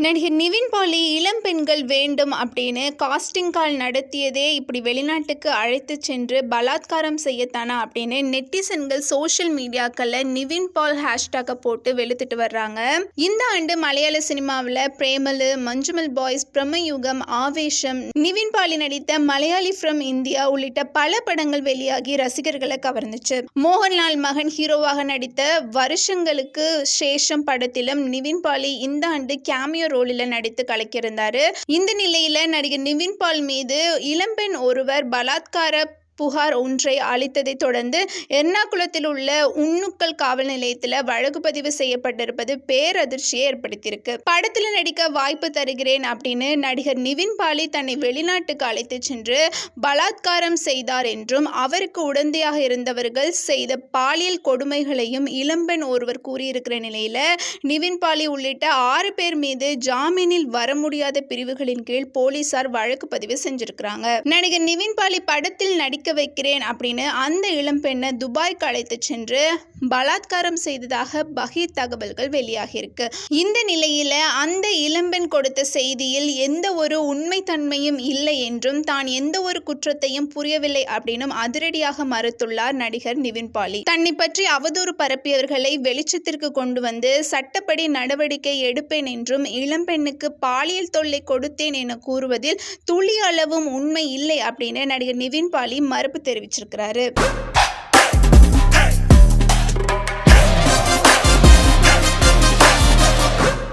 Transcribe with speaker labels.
Speaker 1: நடிகர் நிவின் பாலி இளம் பெண்கள் வேண்டும் அப்படின்னு காஸ்டிங் கால் நடத்தியதே இப்படி வெளிநாட்டுக்கு அழைத்து சென்று பலாத்காரம் செய்யத்தானா அப்படின்னு நெட்டிசன்கள் சோஷியல் மீடியாக்களில் நிவின் பால் ஹேஷ்டாக போட்டு வெளுத்துட்டு வர்றாங்க. இந்த ஆண்டு மலையாள சினிமாவில் பிரேமலு, மஞ்சுமல் பாய்ஸ், பிரம்மயுகம், ஆவேசம், நிவின் பாலி நடித்த மலையாளி ஃப்ரம் இந்தியா உள்ளிட்ட பல படங்கள் வெளியாகி ரசிகர்களை கவர்ந்துச்சு. மோகன்லால் மகன் ஹீரோவாக நடித்த வருஷங்களுக்கு சேஷம் படத்திலும் நிவின் பாலி இந்த ஆண்டு கேமியோ ரோலில் நடித்து கலக்கியிருந்தாரு. இந்த நிலையில நடிகர் நிவின் பால் மீது இளம்பெண் ஒருவர் பலாத்கார புகார் ஒன்றை அளித்ததை தொடர்ந்து எர்ணாகுளத்தில் உள்ள உன்னுக்கல் காவல் நிலையத்தில் வழக்கு பதிவு செய்யப்பட்டிருப்பது பேரதிர்ச்சியை ஏற்படுத்தியிருக்கு. படத்தில் நடிக்க வாய்ப்பு தருகிறேன் அப்படின்னு நடிகர் நிவின் பாலி தன்னை வெளிநாட்டுக்கு அழைத்து சென்று பலாத்காரம் செய்தார் என்றும் அவருக்கு உடந்தையாக இருந்தவர்கள் செய்த பாலியல் கொடுமைகளையும் இளம்பெண் ஒருவர் கூறியிருக்கிற நிலையில நிவின் பாலி உள்ளிட்ட 6 பேர் மீது ஜாமீனில் வர முடியாத பிரிவுகளின் கீழ் போலீசார் வழக்கு பதிவு செஞ்சிருக்கிறாங்க. நடிகர் நிவின் பாலி படத்தில் நடிக்க வைக்கிறேன் அப்படின்னு அந்த இளம்பெண்ணை துபாய்க்கு அழைத்து சென்று பலாத்காரம் செய்ததாக பகீர் தகவல்கள் வெளியாகியிருக்கு. இந்த நிலையில அந்த இளம்பெண் கொடுத்த செய்தியில் எந்த ஒரு உண்மைத்தன்மையும் இல்லை என்றும் தான் எந்த ஒரு குற்றத்தையும் புரியவில்லை அப்படின்னும் அதிரடியாக மறுத்துள்ளார் நடிகர் நிவின் பாலி. தன்னை பற்றி அவதூறு பரப்பியவர்களை வெளிச்சத்திற்கு கொண்டு வந்து சட்டப்படி நடவடிக்கை எடுப்பேன் என்றும் இளம்பெண்ணுக்கு பாலியல் தொல்லை கொடுத்தேன் என கூறுவதில் துளி அளவும் உண்மை இல்லை அப்படின்னு நடிகர் நிவின் பாலி மறுப்பு தெரிவிச்சிருக்கிறாரு.